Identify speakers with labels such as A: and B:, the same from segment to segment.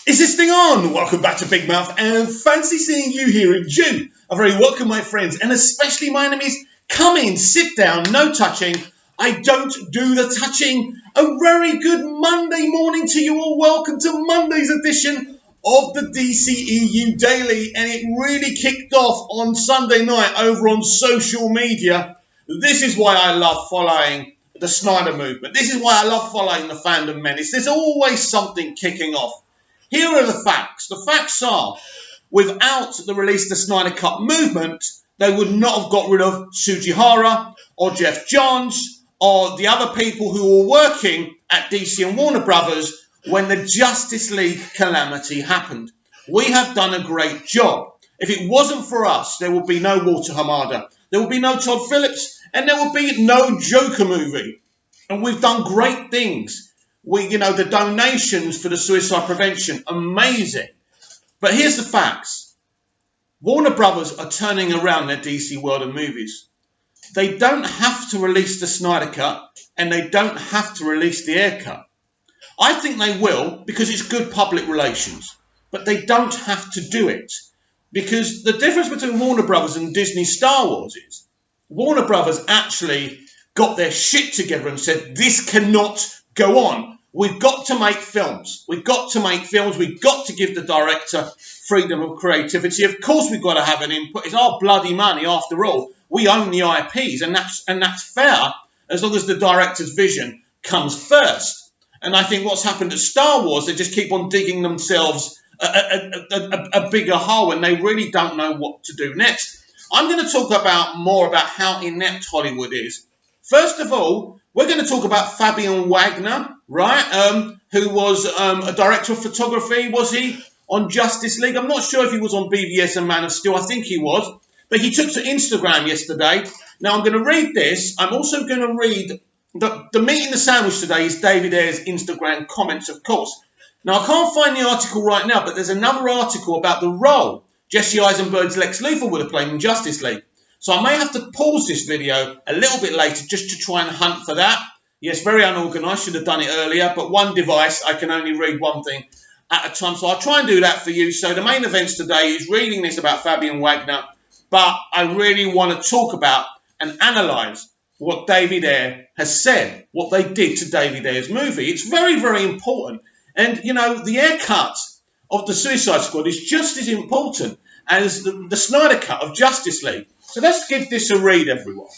A: Is this thing on? Welcome back to Big Mouth, and fancy seeing you here in June. A very welcome, my friends, and especially my enemies. Come in, sit down, no touching. I don't do the touching. A very good Monday morning to you all. Welcome to Monday's edition of the dceu Daily, and it really kicked off on Sunday night over on social media. This is why I love following the Snyder movement. This is why I love following the fandom menace. There's always something kicking off. Here are the facts. The facts are, without the release of the Snyder Cut movement, they would not have got rid of Sujihara or Jeff Johns or the other people who were working at DC and Warner Brothers when the Justice League calamity happened. We have done a great job. If it wasn't for us, there would be no Walter Hamada, there would be no Todd Phillips, and there would be no Joker movie. And we've done great things. The donations for the suicide prevention, amazing. But here's the facts. Warner Brothers are turning around their DC world of movies. They don't have to release the Snyder Cut, and they don't have to release the Ayer Cut. I think they will, because it's good public relations. But they don't have to do it. Because the difference between Warner Brothers and Disney Star Wars is, Warner Brothers actually got their shit together and said, this cannot go on. We've got to make films. We've got to make films. We've got to give the director freedom of creativity. Of course, we've got to have an input. It's our bloody money, after all. We own the IPs, and that's fair as long as the director's vision comes first. And I think what's happened at Star Wars, they just keep on digging themselves a bigger hole, and they really don't know what to do next. I'm going to talk more about how inept Hollywood is. First of all, we're going to talk about Fabian Wagner, right? Who was a director of photography, was he, on Justice League? I'm not sure if he was on BVS and Man of Steel. I think he was. But he took to Instagram yesterday. Now, I'm going to read this. I'm also going to read the meat in the sandwich today is David Ayer's Instagram comments, of course. Now, I can't find the article right now, but there's another article about the role Jesse Eisenberg's Lex Luthor would have played in Justice League. So I may have to pause this video a little bit later just to try and hunt for that. Yes, very unorganised, should have done it earlier, but one device, I can only read one thing at a time. So I'll try and do that for you. So the main events today is reading this about Fabian Wagner, but I really want to talk about and analyse what David Ayer has said, what they did to David Ayer's movie. It's very, very important. And, the Ayer cut of the Suicide Squad is just as important as the Snyder cut of Justice League. So let's give this a read, everyone.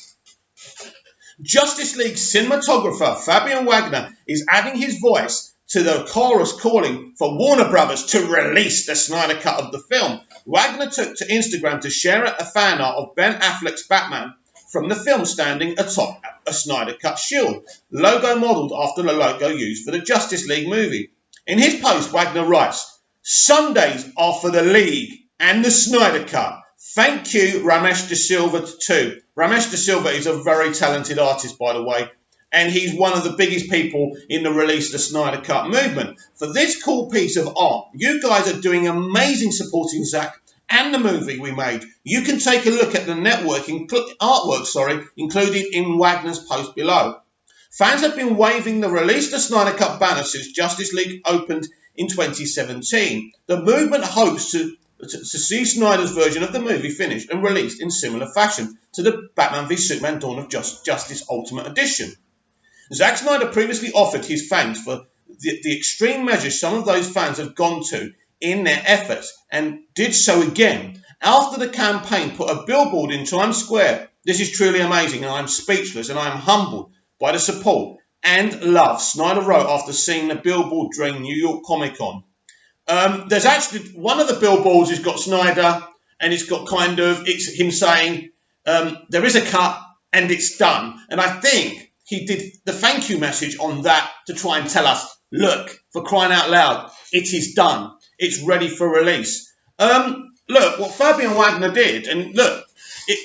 A: Justice League cinematographer Fabian Wagner is adding his voice to the chorus calling for Warner Brothers to release the Snyder cut of the film. Wagner took to Instagram to share a fan art of Ben Affleck's Batman from the film standing atop a Snyder cut shield, logo modelled after the logo used for the Justice League movie. In his post, Wagner writes, "Sundays are for the League and the Snyder cut. Thank you, Ramesh De Silva, too." Ramesh De Silva is a very talented artist, by the way, and he's one of the biggest people in the release of the Snyder Cut movement. For this cool piece of art, you guys are doing amazing supporting Zack and the movie we made. You can take a look at the artwork included in Wagner's post below. Fans have been waving the release of the Snyder Cut banner since Justice League opened in 2017. The movement hopes to see Snyder's version of the movie finished and released in similar fashion to the Batman v Superman Dawn of Justice Ultimate Edition. Zack Snyder previously offered his thanks for the extreme measures some of those fans have gone to in their efforts, and did so again after the campaign put a billboard in Times Square. "This is truly amazing, and I'm speechless, and I am humbled by the support and love," Snyder wrote after seeing the billboard during New York Comic Con. There's actually one of the billboards has got Snyder, and it's got it's him saying, there is a cut and it's done. And I think he did the thank you message on that to try and tell us, look, for crying out loud, it is done. It's ready for release. Look, what Fabian Wagner did, and look,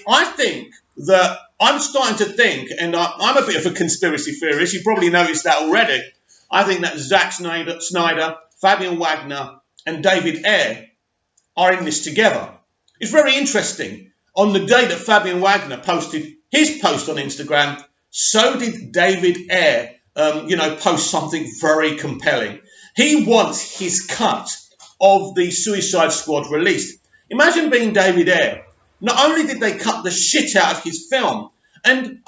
A: I think that I'm starting to think, and I'm a bit of a conspiracy theorist, you probably noticed that already. I think that Zack Snyder, Fabian Wagner, and David Ayer are in this together. It's very interesting. On the day that Fabian Wagner posted his post on Instagram, so did David Ayer, post something very compelling. He wants his cut of the Suicide Squad released. Imagine being David Ayer. Not only did they cut the shit out of his film, and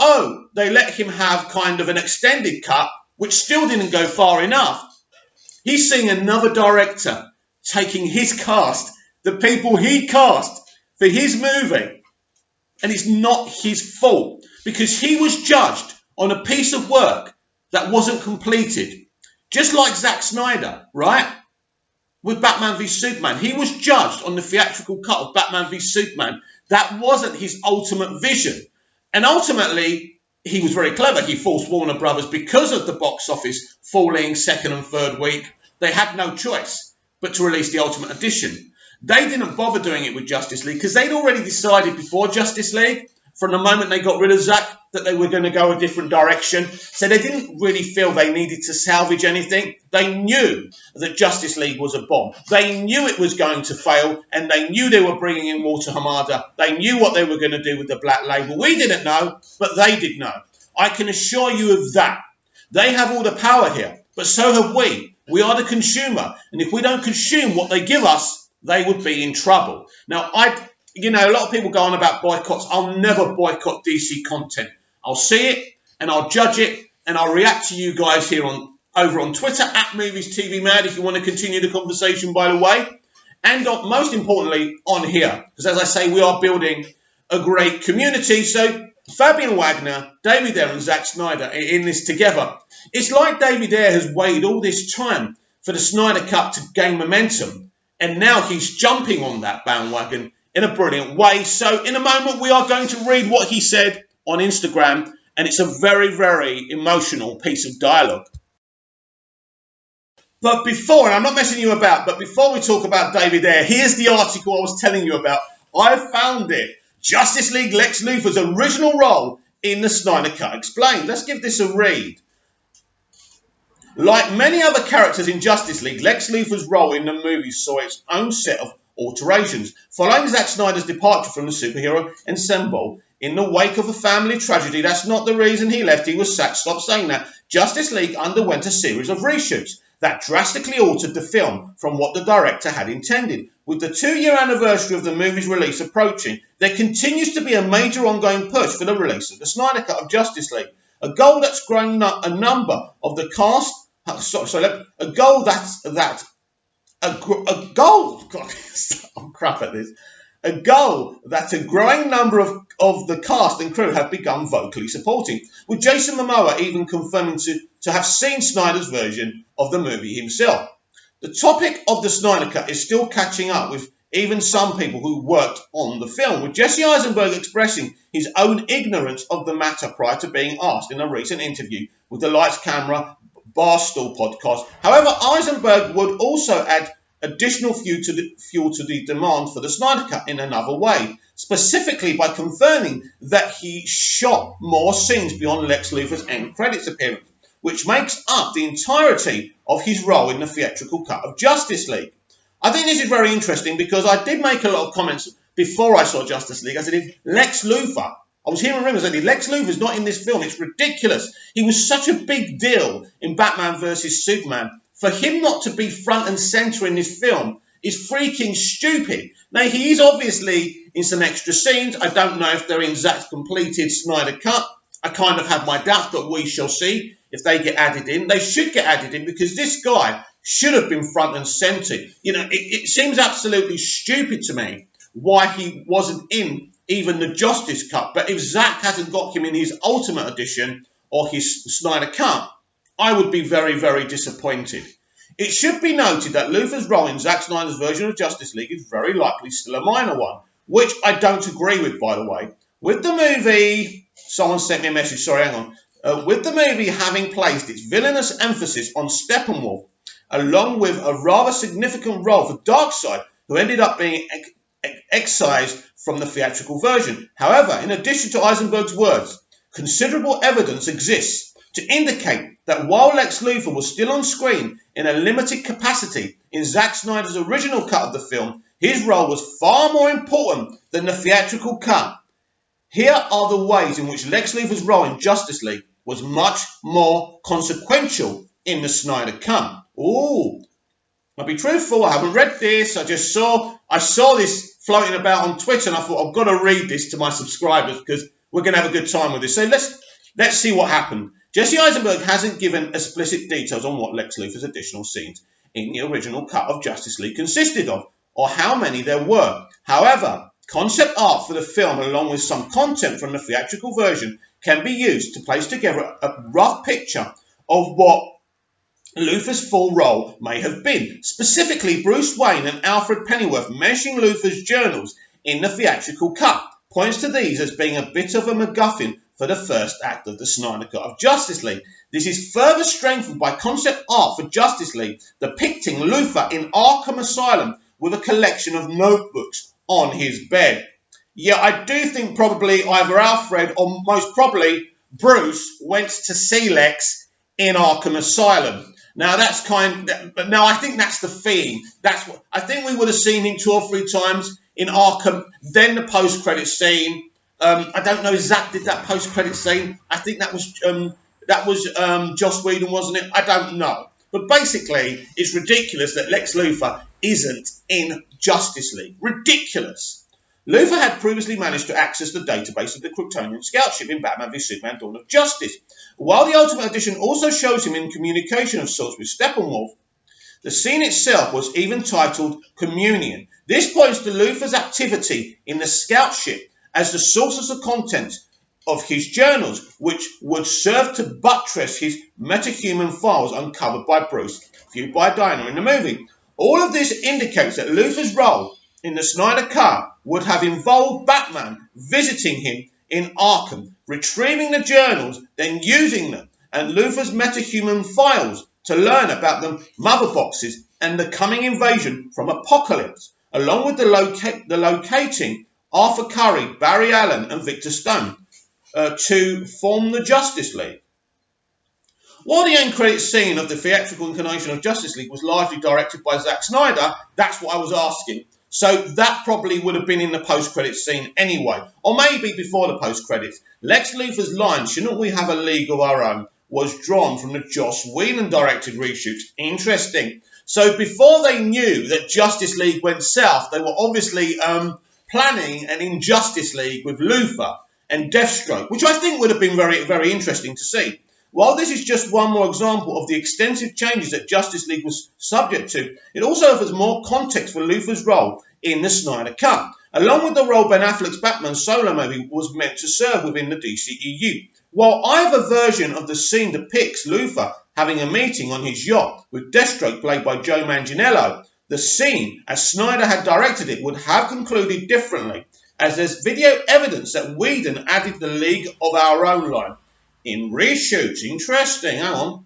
A: they let him have kind of an extended cut, which still didn't go far enough. He's seeing another director taking his cast, the people he cast for his movie, and it's not his fault because he was judged on a piece of work that wasn't completed. Just like Zack Snyder, right? With Batman v Superman. He was judged on the theatrical cut of Batman v Superman. That wasn't his ultimate vision. And ultimately, he was very clever. He forced Warner Brothers, because of the box office falling second and third week, they had no choice but to release the Ultimate Edition. They didn't bother doing it with Justice League because they'd already decided before Justice League, from the moment they got rid of Zack, that they were going to go a different direction. So they didn't really feel they needed to salvage anything. They knew that Justice League was a bomb. They knew it was going to fail, and they knew they were bringing in Walter Hamada. They knew what they were going to do with the Black Label. We didn't know, but they did know. I can assure you of that. They have all the power here, but so have we. We are the consumer, and if we don't consume what they give us, they would be in trouble. Now, a lot of people go on about boycotts. I'll never boycott DC content. I'll see it and I'll judge it and I'll react to you guys here over on Twitter at Movies TV Mad if you want to continue the conversation, by the way. And most importantly, on here, because as I say, we are building a great community. So Fabian Wagner, David Ayer and Zack Snyder are in this together. It's like David Ayer has waited all this time for the Snyder Cut to gain momentum, and now he's jumping on that bandwagon in a brilliant way. So in a moment, we are going to read what he said on Instagram, and it's a very, very emotional piece of dialogue. But before, and I'm not messing you about, but before we talk about David Ayer, here's the article I was telling you about. I found it. Justice League Lex Luthor's original role in the Snyder Cut explained. Let's give this a read. Like many other characters in Justice League, Lex Luthor's role in the movie saw its own set of alterations. Following Zack Snyder's departure from the superhero ensemble in the wake of a family tragedy, that's not the reason he left. He was sacked. Stop saying that. Justice League underwent a series of reshoots that drastically altered the film from what the director had intended. With the 2-year anniversary of the movie's release approaching, there continues to be a major ongoing push for the release of the Snyder Cut of Justice League, a goal that's grown a number of the cast. A goal that a growing number of the cast and crew have begun vocally supporting, with Jason Momoa even confirming to have seen Snyder's version of the movie himself. The topic of the Snyder Cut is still catching up with even some people who worked on the film, with Jesse Eisenberg expressing his own ignorance of the matter prior to being asked in a recent interview with the Lights Camera Barstool podcast. However, Eisenberg would also add additional fuel to the demand for the Snyder Cut in another way, specifically by confirming that he shot more scenes beyond Lex Luthor's end credits appearance, which makes up the entirety of his role in the theatrical cut of Justice League. I think this is very interesting because I did make a lot of comments before I saw Justice League. I said, if Lex Luthor, I was hearing rumors that Lex Luthor's not in this film, it's ridiculous. He was such a big deal in Batman vs Superman. For him not to be front and centre in this film is freaking stupid. Now, he is obviously in some extra scenes. I don't know if they're in Zack's completed Snyder Cut. I kind of have my doubts, but we shall see if they get added in. They should get added in because this guy should have been front and centre. It seems absolutely stupid to me why he wasn't in even the Justice Cut. But if Zack hasn't got him in his Ultimate Edition or his Snyder Cut, I would be very, very disappointed. It should be noted that Luthor's role in Zack Snyder's version of Justice League is very likely still a minor one, which I don't agree with, by the way. With the movie, someone sent me a message, sorry, hang on. With the movie having placed its villainous emphasis on Steppenwolf, along with a rather significant role for Darkseid, who ended up being excised from the theatrical version. However, in addition to Eisenberg's words, considerable evidence exists to indicate that while Lex Luthor was still on screen in a limited capacity in Zack Snyder's original cut of the film, his role was far more important than the theatrical cut. Here are the ways in which Lex Luthor's role in Justice League was much more consequential in the Snyder Cut. Ooh, I'll be truthful, I haven't read this. I saw this floating about on Twitter, and I thought I've got to read this to my subscribers because we're going to have a good time with this. So let's see what happened. Jesse Eisenberg hasn't given explicit details on what Lex Luthor's additional scenes in the original cut of Justice League consisted of, or how many there were. However, concept art for the film, along with some content from the theatrical version, can be used to place together a rough picture of what Luthor's full role may have been. Specifically, Bruce Wayne and Alfred Pennyworth mentioning Luthor's journals in the theatrical cut points to these as being a bit of a MacGuffin for the first act of the Snyder Cut of Justice League. This is further strengthened by concept art for Justice League depicting Luthor in Arkham Asylum with a collection of notebooks on his bed. Yeah, I do think probably either Alfred or most probably Bruce went to see Lex in Arkham Asylum. Now I think that's the theme. I think we would have seen him 2 or 3 times in Arkham. Then the post-credit scene. I don't know if Zach did that post-credit scene. I think that was Joss Whedon, wasn't it? I don't know. But basically, it's ridiculous that Lex Luthor isn't in Justice League. Ridiculous. Luthor had previously managed to access the database of the Kryptonian scout ship in Batman v Superman Dawn of Justice. While the Ultimate Edition also shows him in communication of sorts with Steppenwolf, the scene itself was even titled Communion. This points to Luthor's activity in the scout ship as the source of the content of his journals, which would serve to buttress his metahuman files uncovered by Bruce, viewed by Diana in the movie. All of this indicates that Luthor's role in the Snyder Cut would have involved Batman visiting him in Arkham, retrieving the journals, then using them and Luthor's metahuman files to learn about the mother boxes and the coming invasion from Apocalypse, along with the locating Arthur Curry, Barry Allen and Victor Stone to form the Justice League. While the end credits scene of the theatrical incarnation of Justice League was largely directed by Zack Snyder, that's what I was asking. So that probably would have been in the post-credits scene anyway. Or maybe before the post-credits. Lex Luthor's line, "Shouldn't we have a league of our own?" was drawn from the Joss Whedon-directed reshoots. Interesting. So before they knew that Justice League went south, they were obviously planning an Injustice League with Luthor and Deathstroke, which I think would have been very, very interesting to see. While this is just one more example of the extensive changes that Justice League was subject to, it also offers more context for Luthor's role in the Snyder Cut, along with the role Ben Affleck's Batman solo movie was meant to serve within the DCEU. While either version of the scene depicts Luthor having a meeting on his yacht with Deathstroke played by Joe Manganiello, the scene, as Snyder had directed it, would have concluded differently, as there's video evidence that Whedon added the League of Our Own line in reshoots. Interesting, hang on.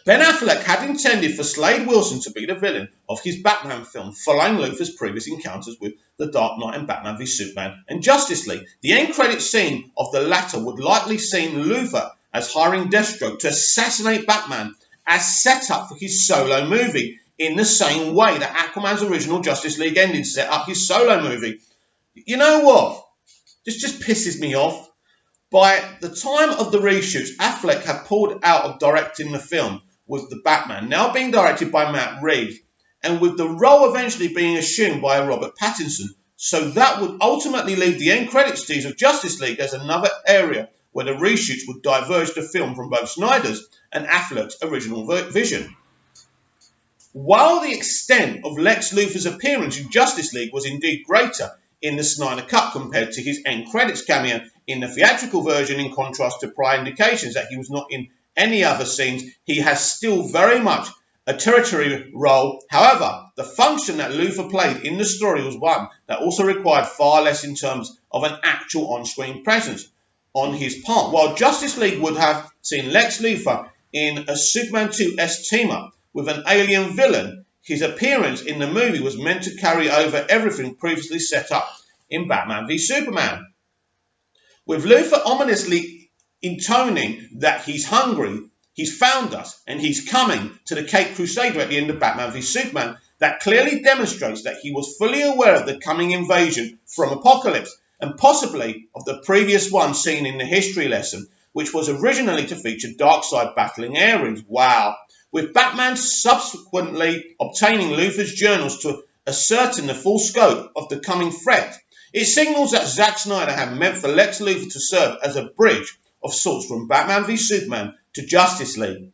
A: Ben Affleck had intended for Slade Wilson to be the villain of his Batman film, following Luthor's previous encounters with The Dark Knight and Batman v Superman and Justice League. The end credits scene of the latter would likely see Luthor as hiring Deathstroke to assassinate Batman as set up for his solo movie, in the same way that Aquaman's original Justice League ending set up his solo movie. You know what? This just pisses me off. By the time of the reshoots, Affleck had pulled out of directing the film, with the Batman now being directed by Matt Reeves, and with the role eventually being assumed by Robert Pattinson. So that would ultimately leave the end credits scenes of Justice League as another area where the reshoots would diverge the film from both Snyder's and Affleck's original vision. While the extent of Lex Luthor's appearance in Justice League was indeed greater in the Snyder Cut compared to his end credits cameo in the theatrical version, in contrast to prior indications that he was not in any other scenes, he has still very much a tertiary role. However, the function that Luthor played in the story was one that also required far less in terms of an actual on-screen presence on his part. While Justice League would have seen Lex Luthor in a Superman 2-esque team-up with an alien villain, his appearance in the movie was meant to carry over everything previously set up in Batman v Superman, with Luthor ominously intoning that he's hungry, he's found us, and he's coming to the Caped Crusader at the end of Batman v Superman. That clearly demonstrates that he was fully aware of the coming invasion from Apocalypse, and possibly of the previous one seen in the history lesson, which was originally to feature Darkseid battling Ares. Wow. with Batman subsequently obtaining Luthor's journals to ascertain the full scope of the coming threat. It signals that Zack Snyder had meant for Lex Luthor to serve as a bridge of sorts from Batman v Superman to Justice League.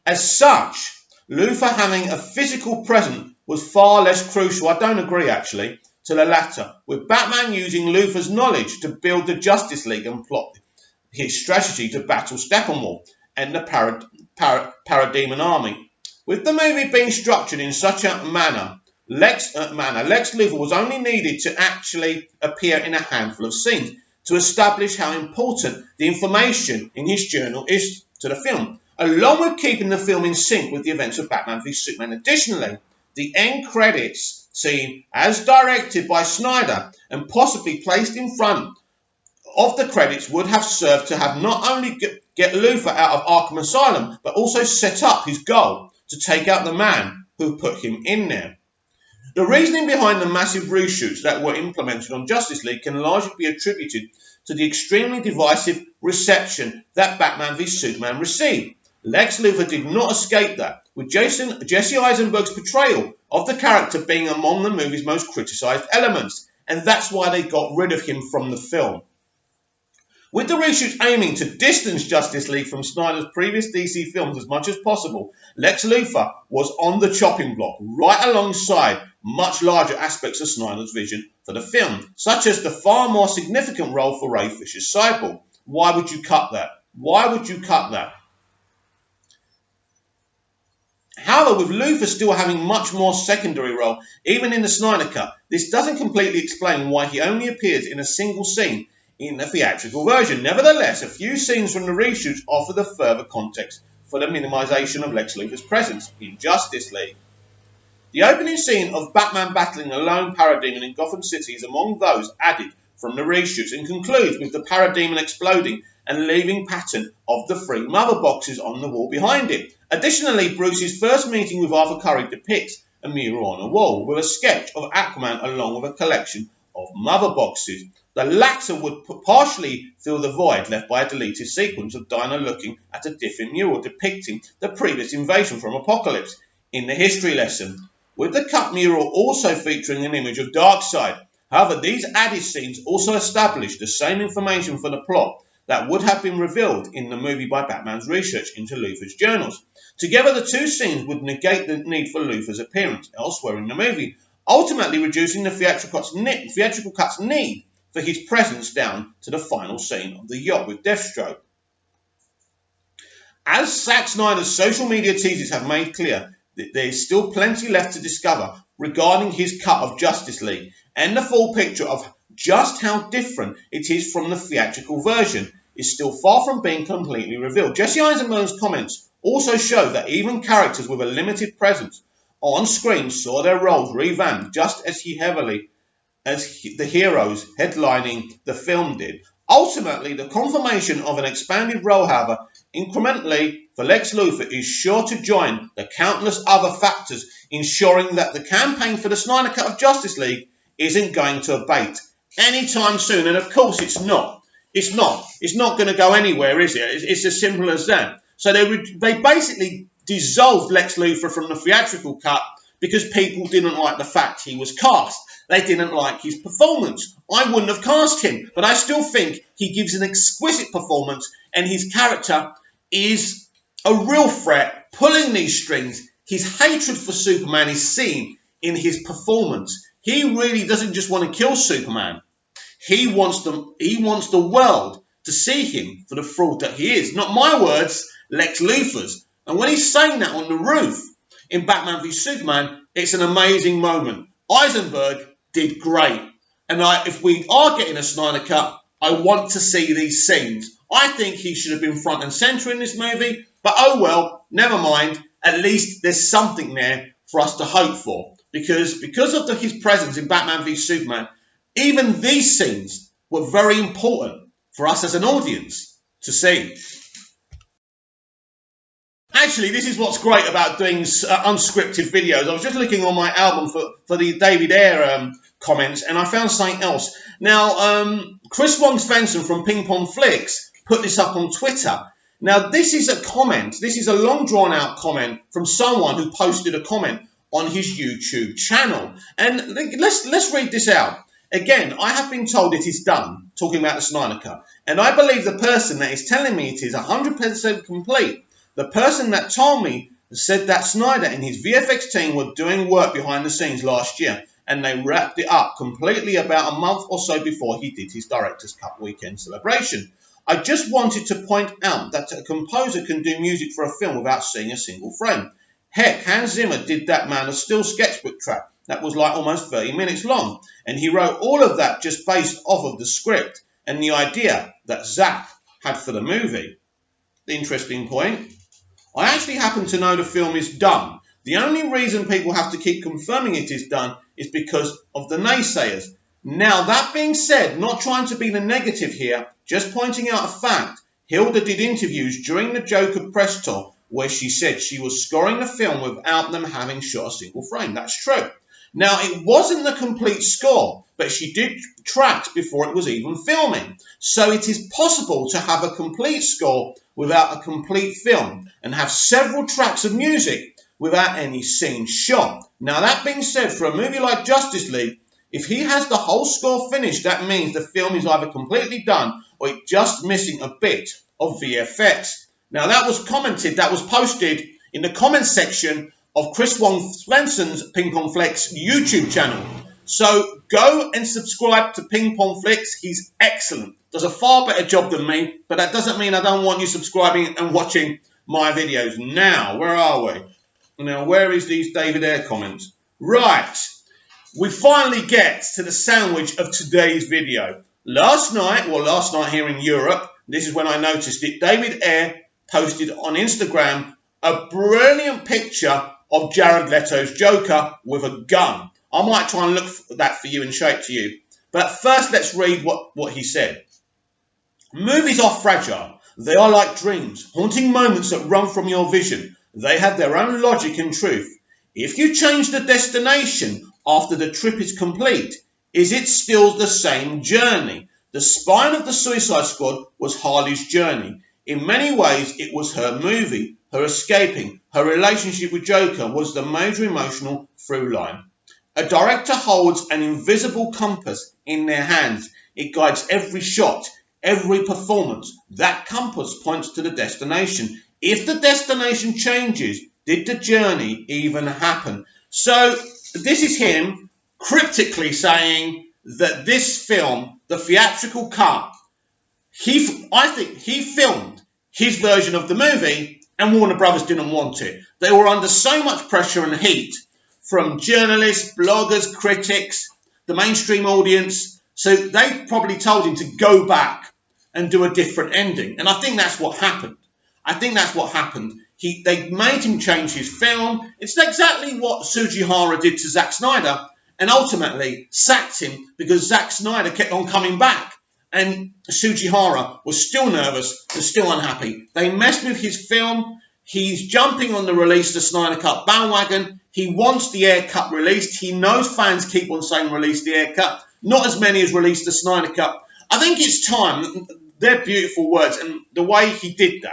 A: As such, Luthor having a physical presence was far less crucial, I don't agree actually, to the latter, with Batman using Luthor's knowledge to build the Justice League and plot his strategy to battle Steppenwolf and the Parademon army. With the movie being structured in such a manner, Lex Luthor was only needed to actually appear in a handful of scenes to establish how important the information in his journal is to the film, along with keeping the film in sync with the events of Batman v Superman. Additionally, the end credits scene, as directed by Snyder and possibly placed in front of the credits, would have served to have not only get Luthor out of Arkham Asylum, but also set up his goal to take out the man who put him in there. The reasoning behind the massive reshoots that were implemented on Justice League can largely be attributed to the extremely divisive reception that Batman v Superman received. Lex Luthor did not escape that, with Jesse Eisenberg's portrayal of the character being among the movie's most criticised elements, and that's why they got rid of him from the film. With the reshoots aiming to distance Justice League from Snyder's previous DC films as much as possible, Lex Luthor was on the chopping block, right alongside much larger aspects of Snyder's vision for the film, such as the far more significant role for Ray Fisher's Cyborg. Why would you cut that? Why would you cut that? However, with Luthor still having much more secondary role, even in the Snyder Cut, this doesn't completely explain why he only appears in a single scene in the theatrical version. Nevertheless, a few scenes from the reshoots offer the further context for the minimisation of Lex Luthor's presence in Justice League. The opening scene of Batman battling a lone Parademon in Gotham City is among those added from the reshoots and concludes with the Parademon exploding and leaving pattern of the 3 mother boxes on the wall behind it. Additionally, Bruce's first meeting with Arthur Curry depicts a mural on a wall with a sketch of Aquaman along with a collection of mother boxes. The latter would partially fill the void left by a deleted sequence of Dinah looking at a different mural depicting the previous invasion from Apocalypse in the history lesson, with the cut mural also featuring an image of Darkseid. However, these added scenes also establish the same information for the plot that would have been revealed in the movie by Batman's research into Luthor's journals. Together, the two scenes would negate the need for Luthor's appearance elsewhere in the movie, ultimately reducing the theatrical cut's need for his presence down to the final scene of the yacht with Deathstroke. As Zack Snyder's social media teasers have made clear, there is still plenty left to discover regarding his cut of Justice League, and the full picture of just how different it is from the theatrical version is still far from being completely revealed. Jesse Eisenberg's comments also show that even characters with a limited presence on screen saw their roles revamped just as heavily as the heroes headlining the film did. Ultimately, the confirmation of an expanded role, however, incrementally for Lex Luthor is sure to join the countless other factors ensuring that the campaign for the Snyder Cut of Justice League isn't going to abate anytime soon. And of course it's not. It's not going to go anywhere, is it? It's as simple as that. So they basically dissolved Lex Luthor from the theatrical cut because people didn't like the fact he was cast. They didn't like his performance. I wouldn't have cast him, but I still think he gives an exquisite performance, and his character is a real threat, pulling these strings. His hatred for Superman is seen in his performance. He really doesn't just want to kill Superman. He wants the world to see him for the fraud that he is. Not my words, Lex Luthor's. And when he's saying that on the roof in Batman v Superman, it's an amazing moment. Eisenberg did great. And if we are getting a Snyder Cut, I want to see these scenes. I think he should have been front and centre in this movie. But oh well, never mind. At least there's something there for us to hope for. Because of his presence in Batman v Superman, even these scenes were very important for us as an audience to see. Actually, this is what's great about doing unscripted videos. I was just looking on my album for the David Ayer comments, and I found something else. Now, Chris Wong Svensson from Ping Pong Flicks put this up on Twitter. Now, this is a comment. This is a long drawn out comment from someone who posted a comment on his YouTube channel. And let's read this out. Again, I have been told it is done, talking about the Snyder Cut. And I believe the person that is telling me it is 100% complete, the person that told me said that Snyder and his VFX team were doing work behind the scenes last year, and they wrapped it up completely about a month or so before he did his Director's Cut weekend celebration. I just wanted to point out that a composer can do music for a film without seeing a single frame. Heck, Hans Zimmer did that Man of Steel sketchbook track that was like almost 30 minutes long, and he wrote all of that just based off of the script and the idea that Zack had for the movie. Interesting point. I actually happen to know the film is done. The only reason people have to keep confirming it is done is because of the naysayers. Now, that being said, not trying to be the negative here, just pointing out a fact, Hilda did interviews during the Joker press tour where she said she was scoring the film without them having shot a single frame. That's true. Now, it wasn't the complete score, but she did tracks before it was even filming. So it is possible to have a complete score without a complete film and have several tracks of music without any scenes shot. Now, that being said, for a movie like Justice League, if he has the whole score finished, that means the film is either completely done or it's just missing a bit of VFX. Now, that was posted in the comments section of Chris Wong Spencer's Ping Pong Flex YouTube channel. So go and subscribe to Ping Pong Flex. He's excellent. Does a far better job than me, but that doesn't mean I don't want you subscribing and watching my videos. Now, where are we? Now, where is these David Ayer comments? Right. We finally get to the sandwich of today's video. Last night here in Europe, this is when I noticed it, David Ayer posted on Instagram a brilliant picture of Jared Leto's Joker with a gun. I might try and look for that for you and show it to you. But first, let's read what he said. Movies are fragile. They are like dreams, haunting moments that run from your vision. They have their own logic and truth. If you change the destination after the trip is complete, is it still the same journey? The spine of the Suicide Squad was Harley's journey. In many ways, it was her movie. Her escaping, her relationship with Joker was the major emotional through line. A director holds an invisible compass in their hands. It guides every shot, every performance. That compass points to the destination. If the destination changes, did the journey even happen? So this is him cryptically saying that this film, the theatrical cut, I think he filmed his version of the movie and Warner Brothers didn't want it. They were under so much pressure and heat from journalists, bloggers, critics, the mainstream audience. So they probably told him to go back and do a different ending. And I think that's what happened. They made him change his film. It's exactly what Sugihara did to Zack Snyder and ultimately sacked him because Zack Snyder kept on coming back. And Sugihara was still nervous, was still unhappy. They messed with his film. He's jumping on the release the Snyder Cut bandwagon. He wants the Ayer Cut released. He knows fans keep on saying release the Ayer Cut. Not as many as released the Snyder Cut. I think it's time. They're beautiful words. And the way he did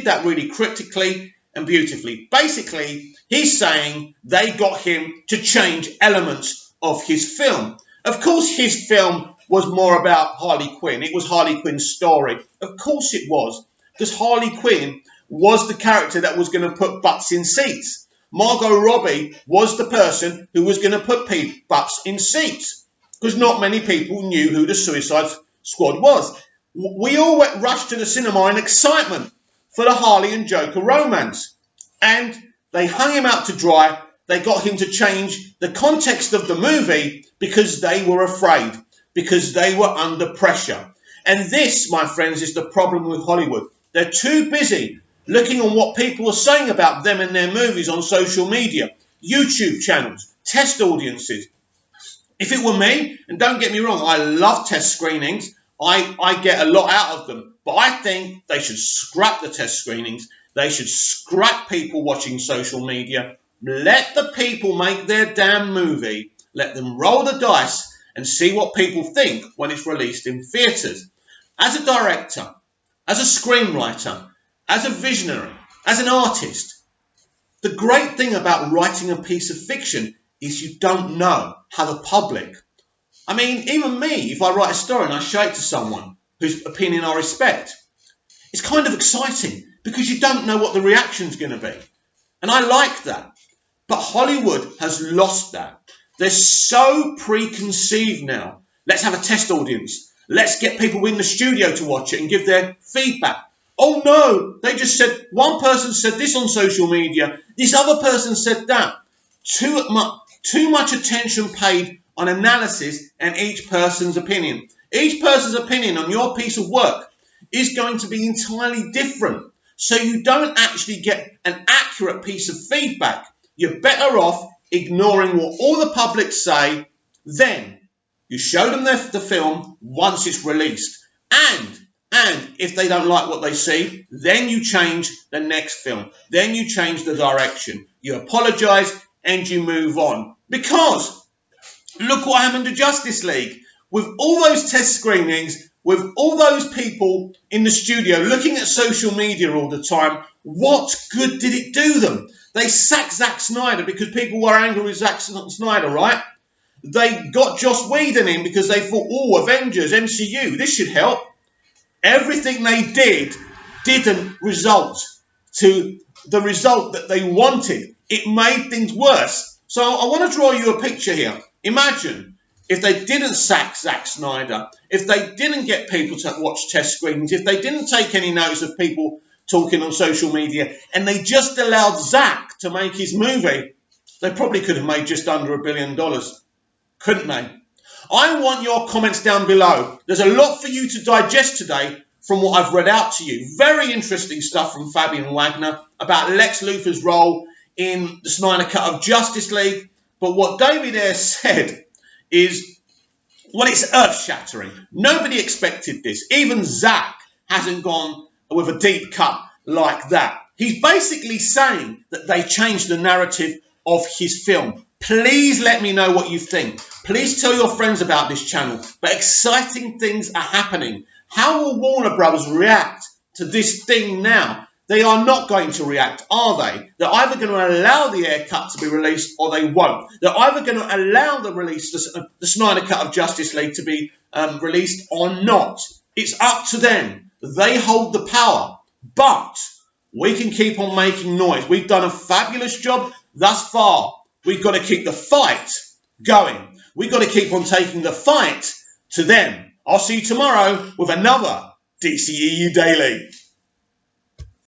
A: that really cryptically and beautifully. Basically, he's saying they got him to change elements of his film. Of course, his film was more about Harley Quinn. It was Harley Quinn's story. Of course it was, because Harley Quinn was the character that was going to put butts in seats. Margot Robbie was the person who was going to put butts in seats, because not many people knew who the Suicide Squad was. We all rushed to the cinema in excitement for the Harley and Joker romance, and they hung him out to dry. They got him to change the context of the movie because they were afraid, because they were under pressure. And this, my friends, is the problem with Hollywood. They're too busy looking on what people are saying about them and their movies on social media, YouTube channels, test audiences. If it were me, and don't get me wrong, I love test screenings. I get a lot out of them. But I think they should scrap the test screenings. They should scrap people watching social media. Let the people make their damn movie. Let them roll the dice and see what people think when it's released in theatres. As a director, as a screenwriter, as a visionary, as an artist, the great thing about writing a piece of fiction is you don't know how the public, I mean, even me, if I write a story and I show it to someone whose opinion I respect, it's kind of exciting because you don't know what the reaction's going to be. And I like that. But Hollywood has lost that. They're so preconceived now. Let's have a test audience. Let's get people in the studio to watch it and give their feedback. Oh no, they just said, one person said this on social media, this other person said that. Too much attention paid on analysis and each person's opinion. Each person's opinion on your piece of work is going to be entirely different. So you don't actually get an accurate piece of feedback. You're better off ignoring what all the public say. Then you show them the film once it's released. And if they don't like what they see, then you change the next film. Then you change the direction. You apologise and you move on. Because look what happened to Justice League. With all those test screenings, with all those people in the studio looking at social media all the time, what good did it do them? They sacked Zack Snyder because people were angry with Zack Snyder, right? They got Joss Whedon in because they thought, oh, Avengers, MCU, this should help. Everything they didn't result to the result that they wanted. It made things worse. So I want to draw you a picture here. Imagine if they didn't sack Zack Snyder, if they didn't get people to watch test screenings, if they didn't take any notice of people talking on social media, and they just allowed Zack to make his movie, they probably could have made just under $1 billion, couldn't they? I want your comments down below. There's a lot for you to digest today from what I've read out to you. Very interesting stuff from Fabian Wagner about Lex Luthor's role in the Snyder Cut of Justice League. But what David Ayer said is, well, it's earth-shattering. Nobody expected this. Even Zack hasn't gone with a deep cut like that. He's basically saying that they changed the narrative of his film. Please let me know what you think. Please tell your friends about this channel. But exciting things are happening. How will Warner Brothers react to this thing now? They are not going to react, are they? They're either going to allow the Ayer cut to be released or they won't. They're either going to allow the Snyder Cut of Justice League to be released or not. It's up to them. They hold the power. But we can keep on making noise. We've done a fabulous job thus far. We've got to keep the fight going. We've got to keep on taking the fight to them. I'll see you tomorrow with another DCEU Daily.